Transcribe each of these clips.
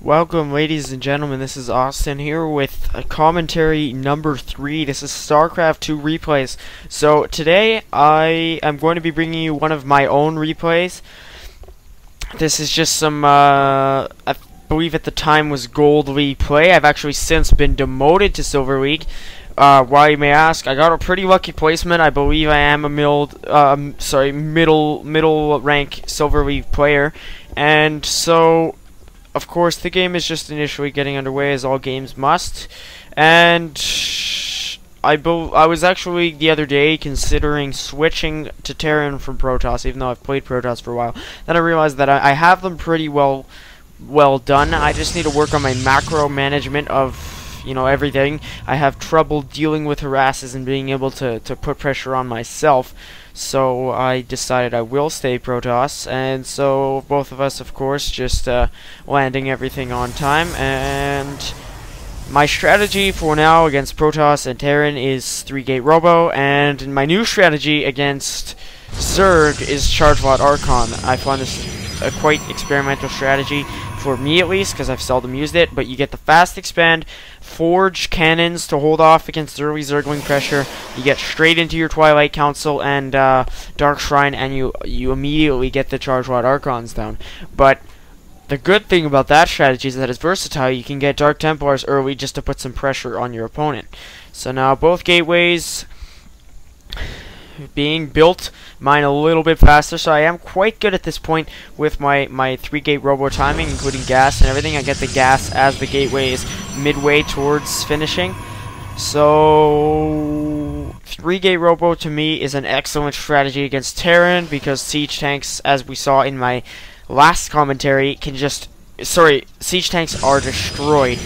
Welcome, ladies and gentlemen. This is Austin here with a commentary number 3. This is StarCraft II replays. So today I am going to be bringing you one of my own replays. This is just some, I believe at the time was Gold League play. I've actually since been demoted to Silver League. Why, you may ask? I got a pretty lucky placement. I believe I am a middle rank Silver League player, and so. Of course, the game is just initially getting underway, as all games must, and I was actually the other day considering switching to Terran from Protoss, even though I've played Protoss for a while. Then I realized that I have them pretty well done. I just need to work on my macro management of, you know, everything. I have trouble dealing with harasses and being able to put pressure on myself. So I decided I will stay Protoss, and so both of us, of course, just landing everything on time. And my strategy for now against Protoss and Terran is 3-gate Robo, and my new strategy against Zerg is Charge Lot Archon. I find this a quite experimental strategy, for me at least, because I've seldom used it, but you get the fast expand, forge cannons to hold off against early Zergling pressure, you get straight into your Twilight Council and Dark Shrine, and you immediately get the Charge Lot Archons down. But the good thing about that strategy is that it's versatile. You can get Dark Templars early just to put some pressure on your opponent. So now both gateways being built, mine a little bit faster, so I am quite good at this point with my 3-gate robo timing, including gas and everything. I get the gas as the gateway is midway towards finishing. So 3-gate robo to me is an excellent strategy against Terran, because siege tanks, as we saw in my last commentary, can just siege tanks are destroyed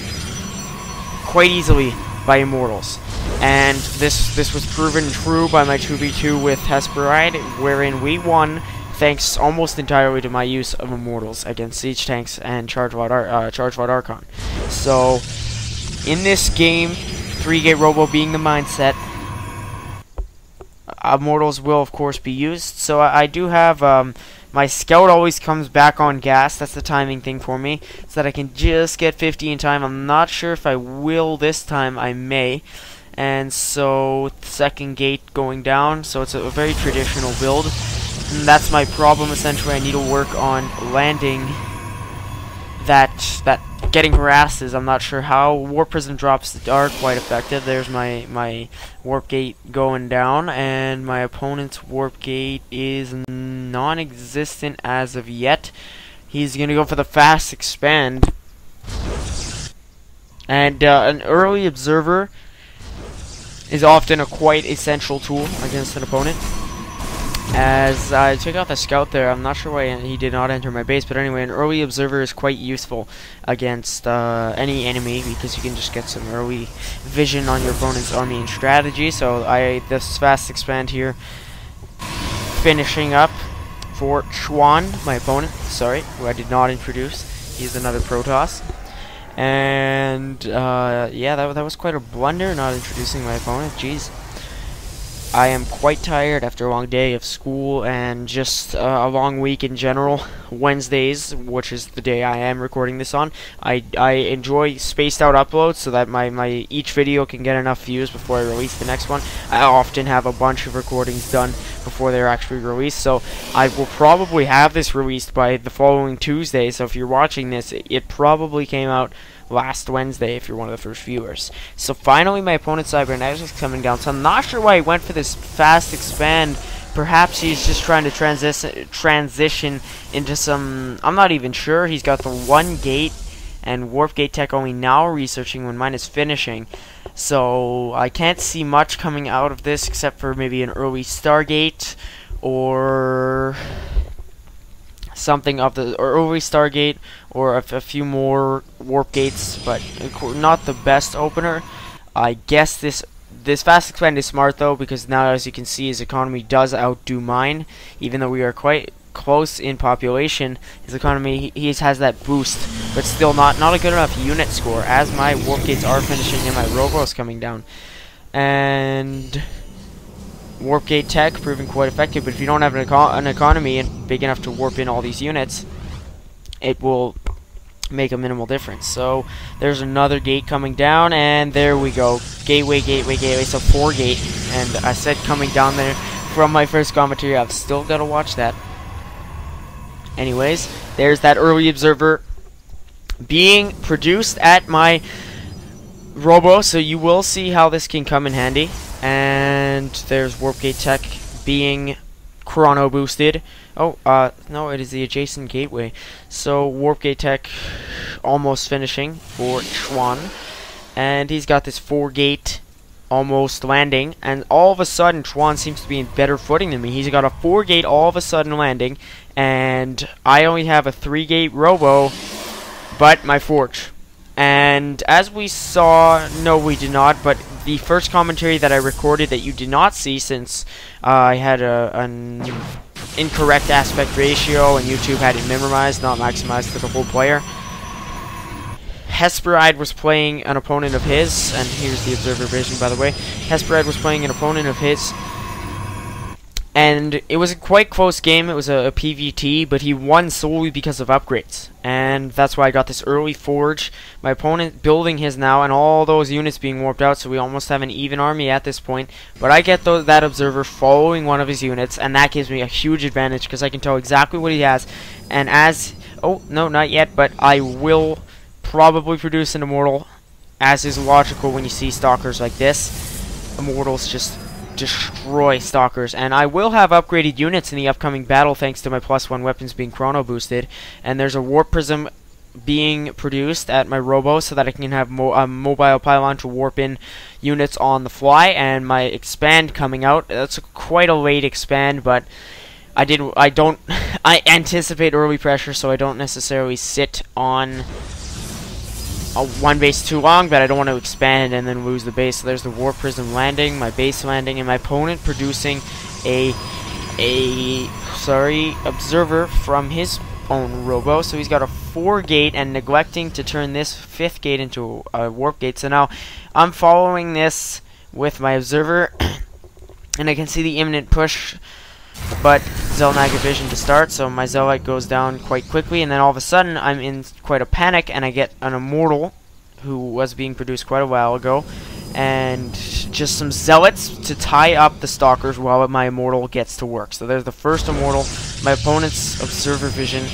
quite easily by Immortals. And this was proven true by my 2v2 with Hesperide, wherein we won thanks almost entirely to my use of Immortals against siege tanks and Charge Lot Archon. So in this game, 3-gate Robo being the mindset, Immortals will of course be used. So I do have my Scout always comes back on gas. That's the timing thing for me, so that I can just get 50 in time. I'm not sure if I will this time. I may. And so 2nd gate going down, so it's a very traditional build, and that's my problem essentially. I need to work on landing that getting harasses. I'm not sure how. Warp Prism drops are quite effective. There's my warp gate going down, and my opponent's warp gate is non-existent as of yet. He's gonna go for the fast expand, and an early observer is often a quite essential tool against an opponent. As I took out the scout there, I'm not sure why he did not enter my base, but anyway, an early observer is quite useful against any enemy, because you can just get some early vision on your opponent's army and strategy. So this fast expand here, finishing up for Chuan, my opponent, who I did not introduce. He's another Protoss. And yeah, that was quite a blunder, not introducing my opponent. Jeez, I am quite tired after a long day of school and just a long week in general. Wednesdays, which is the day I am recording this on, I enjoy spaced out uploads so that my each video can get enough views before I release the next one. I often have a bunch of recordings done before they're actually released, so I will probably have this released by the following Tuesday. So if you're watching this, it probably came out last Wednesday if you're one of the first viewers. So finally my opponent's Cybernetics is coming down, so I'm not sure why he went for this fast expand. Perhaps he's just trying to transition into some, I'm not even sure. He's got the 1 gate and warp gate tech only now researching when mine is finishing. So I can't see much coming out of this except for maybe an early Stargate or something of the early Stargate, or a few more warp gates, but not the best opener. I guess this fast expand is smart though, because now, as you can see, his economy does outdo mine. Even though we are quite close in population, his economy, he has that boost, but still not a good enough unit score, as my warp gates are finishing and my robo is coming down. And warp gate tech proving quite effective, but if you don't have an economy and big enough to warp in all these units, it will make a minimal difference. So there's another gate coming down, and there we go. Gateway, gateway, gateway. So 4 gate, and I said coming down there from my first commentary. I've still got to watch that. Anyways, there's that early observer being produced at my Robo, so you will see how this can come in handy. And there's Warp Gate Tech being chrono boosted. Oh, no, it is the adjacent gateway. So Warp Gate Tech almost finishing for Chuan, and he's got this 4 gate almost landing, and all of a sudden Chuan seems to be in better footing than me. He's got a 4 gate all of a sudden landing, and I only have a 3 gate Robo, but my Forge. And as we saw, no we did not, but the first commentary that I recorded that you did not see, since I had an incorrect aspect ratio and YouTube had it memorized, not maximized to the whole player. Hesperide was playing an opponent of his, and here's the observer vision, by the way. Hesperide was playing an opponent of his, and it was a quite close game. It was a PvT, but he won solely because of upgrades, and that's why I got this early Forge. My opponent building his now, and all those units being warped out, so we almost have an even army at this point. But I get that observer following one of his units, and that gives me a huge advantage because I can tell exactly what he has. And as... oh, no, not yet, but I will probably produce an Immortal, as is logical when you see Stalkers like this. Immortals just destroy Stalkers, and I will have upgraded units in the upcoming battle thanks to my +1 weapons being chrono boosted. And there's a Warp Prism being produced at my Robo so that I can have a mobile pylon to warp in units on the fly, and my expand coming out. That's quite a late expand, but I anticipate early pressure, so I don't necessarily sit on one base too long, but I don't want to expand and then lose the base. So there's the Warp Prism landing, my base landing, and my opponent producing a observer from his own Robo. So he's got a 4 gate and neglecting to turn this 5th gate into a Warp Gate. So now I'm following this with my observer, and I can see the imminent push, but Zelnaga vision to start, so my Zealite goes down quite quickly, and then all of a sudden I'm in quite a panic, and I get an Immortal who was being produced quite a while ago, and just some Zealots to tie up the Stalkers while my Immortal gets to work. So there's the first Immortal, my opponent's observer vision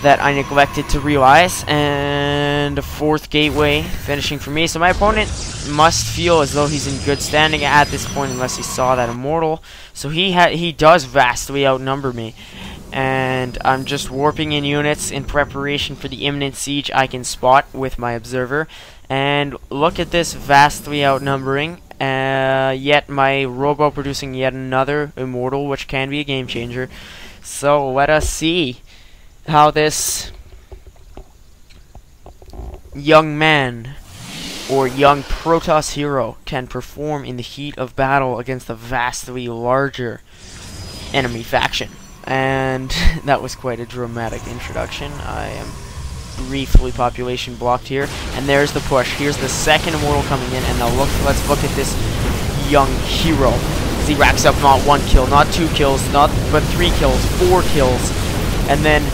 that I neglected to realize, and a 4th gateway finishing for me. So my opponent must feel as though he's in good standing at this point, unless he saw that Immortal. So he does vastly outnumber me, and I'm just warping in units in preparation for the imminent siege I can spot with my observer. And look at this vastly outnumbering, yet my Robo producing yet another Immortal, which can be a game changer. So let us see how this young man or young Protoss hero can perform in the heat of battle against a vastly larger enemy faction. And that was quite a dramatic introduction. I am briefly population blocked here, and there's the push. Here's the second Immortal coming in, and now let's look at this young hero. He racks up not 1 kill, not 2 kills, but 3 kills, 4 kills, and then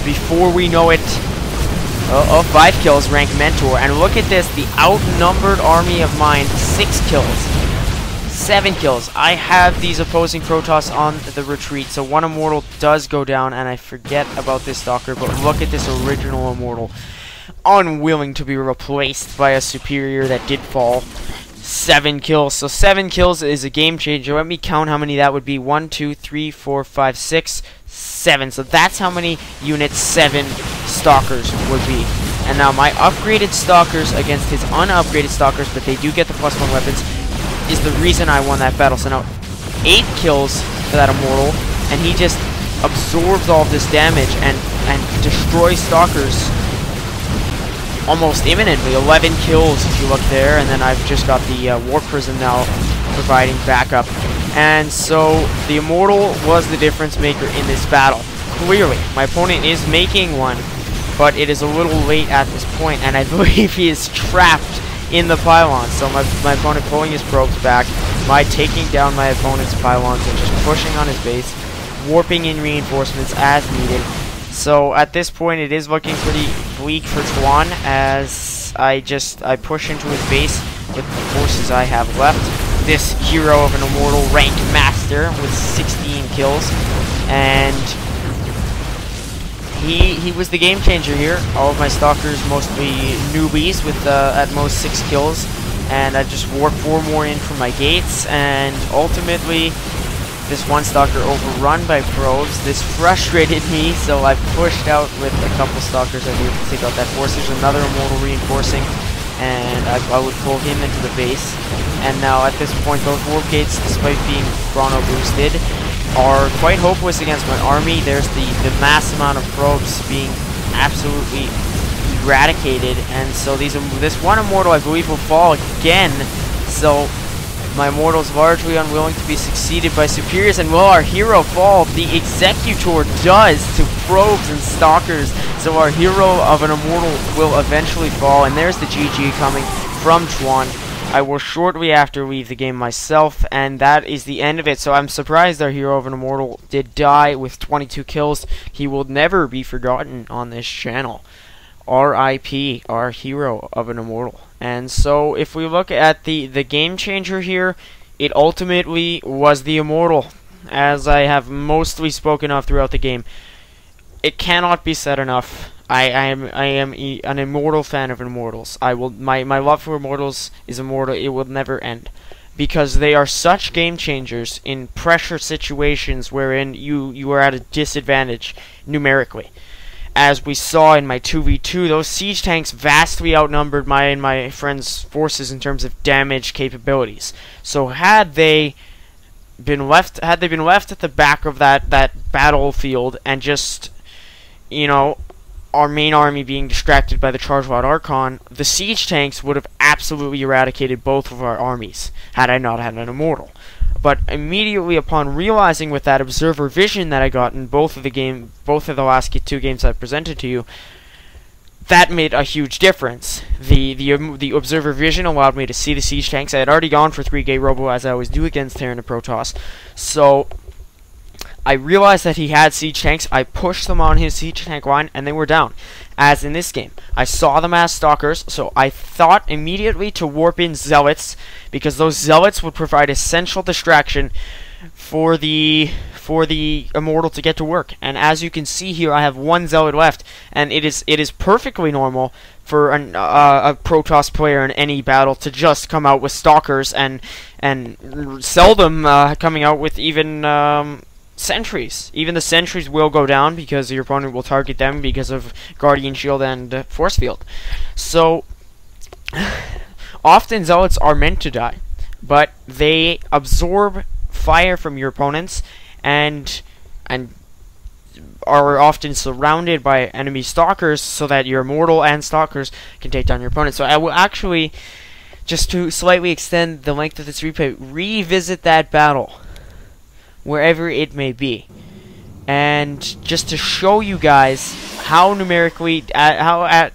before we know it, 5 kills, rank Mentor. And look at this, the outnumbered army of mine, 6 kills, 7 kills. I have these opposing Protoss on the retreat, so 1 Immortal does go down, and I forget about this Stalker, but look at this original Immortal, unwilling to be replaced by a superior that did fall. 7 kills. So 7 kills is a game changer. Let me count how many that would be. 1, 2, 3, 4, 5, 6, 7. So that's how many units 7 Stalkers would be. And now my upgraded Stalkers against his unupgraded Stalkers, but they do get the +1 weapons, is the reason I won that battle. So now 8 kills for that Immortal, and he just absorbs all of this damage and destroys Stalkers almost imminently. 11 kills if you look there, and then I've just got the Warp Prism now providing backup. And so the Immortal was the difference maker in this battle. Clearly, my opponent is making one, but it is a little late at this point, and I believe he is trapped in the pylon. So my opponent pulling his probes back, my taking down my opponent's pylons and just pushing on his base, warping in reinforcements as needed, So at this point, it is looking pretty bleak for Chuan, as I push into his base with the forces I have left. This hero of an immortal ranked master with 16 kills, and he was the game changer here. All of my stalkers mostly newbies with at most 6 kills, and I just warped 4 more in from my gates, and ultimately this one stalker overrun by probes. This frustrated me, so I pushed out with a couple stalkers. I needed to take out that force. There's another immortal reinforcing, and I would pull him into the base. And now at this point, those warp gates, despite being chrono boosted, are quite hopeless against my army. There's the mass amount of probes being absolutely eradicated, and so this one immortal I believe will fall again. So my immortal's largely unwilling to be succeeded by superiors, and will our hero fall? The executor does to probes and stalkers, so our hero of an immortal will eventually fall, and there's the GG coming from Chuan. I will shortly after leave the game myself, and that is the end of it. So I'm surprised our hero of an immortal did die with 22 kills. He will never be forgotten on this channel. R.I.P. our hero of an immortal. And so if we look at the game changer here, it ultimately was the immortal, as I have mostly spoken of throughout the game. It cannot be said enough. I am an immortal fan of immortals. My love for immortals is immortal. It will never end, because they are such game changers in pressure situations wherein you are at a disadvantage numerically. As we saw in my 2v2, those siege tanks vastly outnumbered my and my friend's forces in terms of damage capabilities. So had they been left at the back of that battlefield and just, you know, our main army being distracted by the Charge-Lot Archon, the siege tanks would have absolutely eradicated both of our armies had I not had an immortal. But immediately upon realizing with that observer vision that I got in both of the last 2 games I presented to you, that made a huge difference. The observer vision allowed me to see the siege tanks. I had already gone for 3 gate robo, as I always do against Terran and Protoss, so I realized that he had siege tanks. I pushed them on his siege tank line, and they were down. As in this game, I saw them as stalkers, so I thought immediately to warp in zealots, because those zealots would provide essential distraction for the immortal to get to work. And as you can see here, I have 1 zealot left, and it is perfectly normal for a Protoss player in any battle to just come out with stalkers, and seldom coming out with even sentries. Even the sentries will go down because your opponent will target them because of Guardian Shield and Force Field. So often zealots are meant to die, but they absorb fire from your opponents and are often surrounded by enemy stalkers, so that your immortal and stalkers can take down your opponent. So I will actually, just to slightly extend the length of this replay, revisit that battle wherever it may be, and just to show you guys how numerically how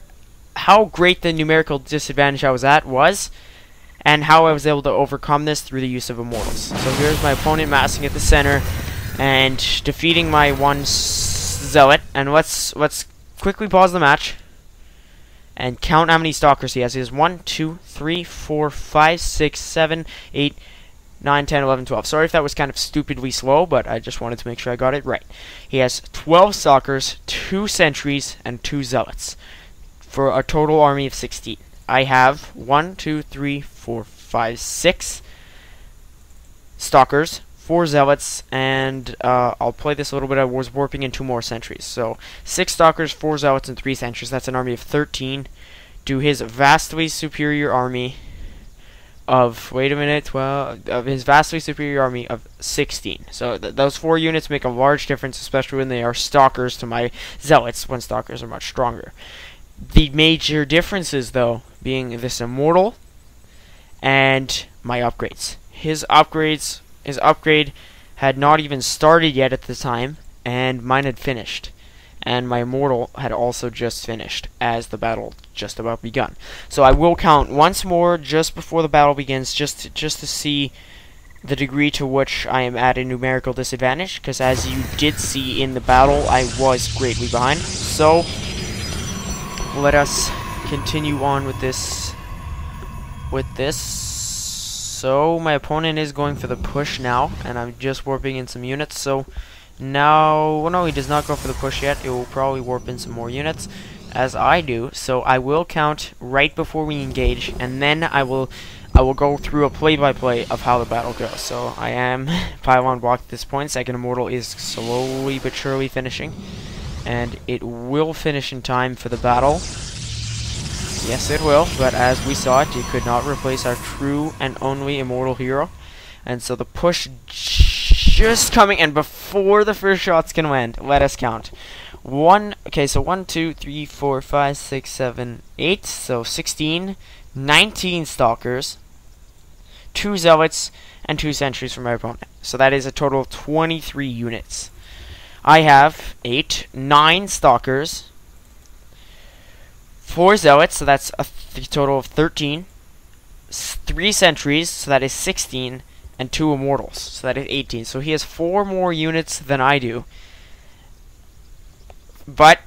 great the numerical disadvantage I was at was, and how I was able to overcome this through the use of immortals. So here's my opponent massing at the center and defeating my 1 zealot, and let's quickly pause the match and count how many stalkers he has. He has 1, 2, 3, 4, 5, 6, 7, 8, 9, 10, 11, 12. Sorry if that was kind of stupidly slow, but I just wanted to make sure I got it right. He has 12 stalkers, 2 sentries, and 2 zealots, for a total army of 16. I have 1, 2, 3, 4, 5, 6 stalkers, 4 zealots, and I'll play this a little bit. I was warping in 2 more sentries. So 6 stalkers, 4 zealots, and 3 sentries. That's an army of 13 to his vastly superior army of, wait a minute, 12, of his vastly superior army of 16. So those 4 units make a large difference, especially when they are stalkers to my zealots, when stalkers are much stronger. The major differences, though, being this immortal and my upgrades. His upgrade had not even started yet at the time, and mine had finished. And my immortal had also just finished as the battle just about begun. So I will count once more just before the battle begins, just to see the degree to which I am at a numerical disadvantage, because as you did see in the battle, I was greatly behind. So, let us continue on with this. So, my opponent is going for the push now, and I'm just warping in some units. So, now, well, no, he does not go for the push yet. It will probably warp in some more units, as I do. So, I will count right before we engage, and then I will go through a play-by-play of how the battle goes. So I am pylon blocked at this point. Second Immortal is slowly but surely finishing, and it will finish in time for the battle. Yes, it will, but as we saw it could not replace our true and only Immortal hero. And so the push just coming, and before the first shots can land, let us count. Okay, so 1, 2, 3, 4, 5, 6, 7, 8, so 16, 19 Stalkers, 2 Zealots, and 2 Sentries from my opponent. So that is a total of 23 units. I have 9 Stalkers, 4 Zealots, so that's a total of 13, 3 Sentries, so that is 16, and 2 Immortals, so that is 18. So he has 4 more units than I do, but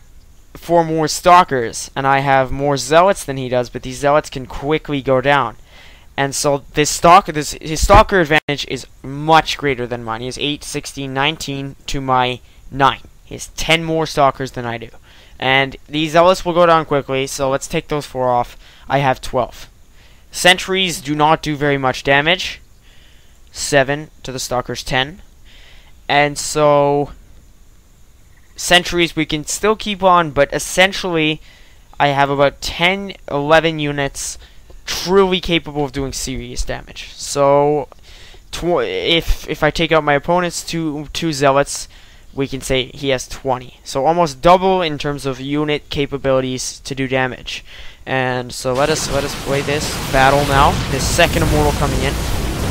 4 more Stalkers, and I have more Zealots than he does, but these Zealots can quickly go down. And so his Stalker advantage is much greater than mine. He has 8, 16, 19 to my 9. He has 10 more Stalkers than I do. And these Zealots will go down quickly, so let's take those 4 off. I have 12. Sentries do not do very much damage. 7 to the Stalker's 10. And so Sentries we can still keep on, but essentially I have about 10, 11 units truly capable of doing serious damage. So if I take out my opponent's two Zealots, we can say he has 20. So almost double in terms of unit capabilities to do damage. And so let us play this battle now. This second Immortal coming in,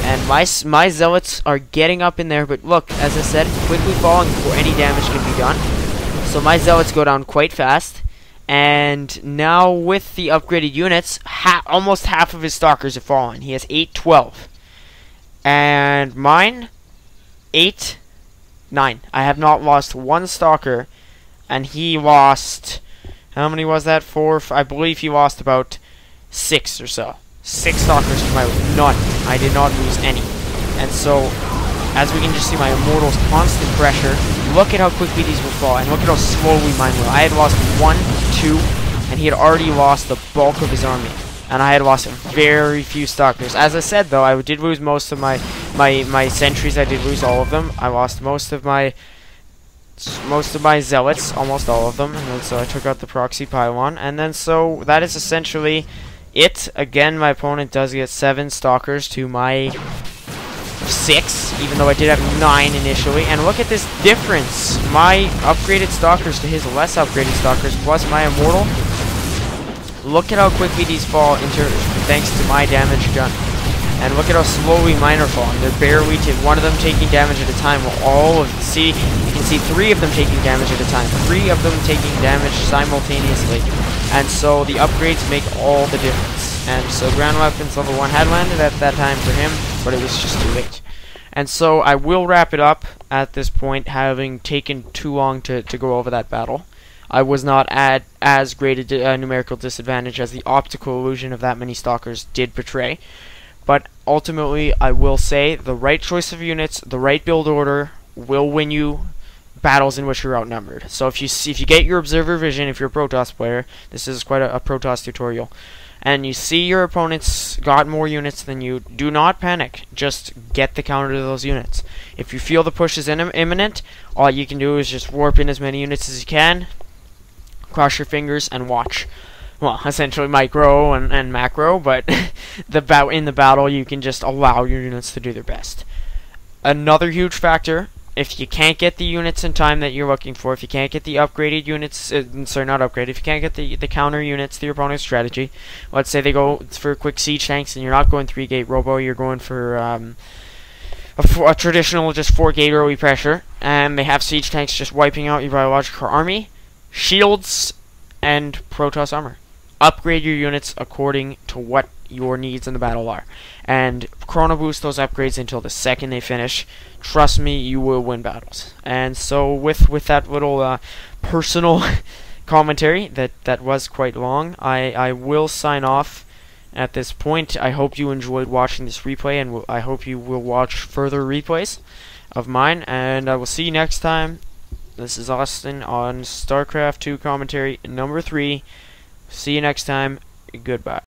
and my Zealots are getting up in there. But look, as I said, quickly falling before any damage can be done. So my Zealots go down quite fast. And now with the upgraded units, almost half of his Stalkers have fallen. He has 8, 12. And mine, 8, 9. I have not lost 1 Stalker. And he lost, how many was that? 4, I believe he lost about 6 or so. 6 Stalkers to my none. I did not lose any. And so, as we can just see, my Immortal's constant pressure. Look at how quickly these will fall, and look at how slowly mine will. I had lost 1, 2, and he had already lost the bulk of his army. And I had lost very few Stalkers. As I said, though, I did lose most of my Sentries. I did lose all of them. I lost most of my Zealots, almost all of them. And then so I took out the proxy pylon. And then so that is essentially it. Again, my opponent does get 7 Stalkers to my 6, even though I did have 9 initially. And look at this difference. My upgraded Stalkers to his less upgraded Stalkers plus my Immortal. Look at how quickly these fall thanks to my damage done. And look at how slowly mine are falling. They're barely one of them taking damage at a time, while all of you can see 3 of them taking damage at a time. 3 of them taking damage simultaneously. And so the upgrades make all the difference. And so ground weapons level 1 had landed at that time for him, but it was just too late. And so I will wrap it up at this point, having taken too long to go over that battle. I was not at as great a numerical disadvantage as the optical illusion of that many Stalkers did portray. But ultimately, I will say the right choice of units, the right build order, will win you battles in which you're outnumbered. So if you get your observer vision, if you're a Protoss player, this is quite a Protoss tutorial, and you see your opponent's got more units than you, do not panic. Just get the counter to those units. If you feel the push is imminent, all you can do is just warp in as many units as you can, cross your fingers, and watch. Well, essentially micro and macro, but in the battle you can just allow your units to do their best. Another huge factor, if you can't get the units in time that you're looking for, if you can't get the upgraded units, sorry, not upgraded, if you can't get the counter units to your opponent's strategy, let's say they go for quick siege tanks and you're not going 3-gate robo, you're going for a traditional just 4-gate early pressure, and they have siege tanks just wiping out your biological army, shields, and Protoss armor. Upgrade your units according to what your needs in the battle are. And chrono boost those upgrades until the second they finish. Trust me, you will win battles. And so with that little personal commentary that was quite long, I will sign off at this point. I hope you enjoyed watching this replay, and I hope you will watch further replays of mine, and I will see you next time. This is Austin on StarCraft II commentary number 3. See you next time. Goodbye.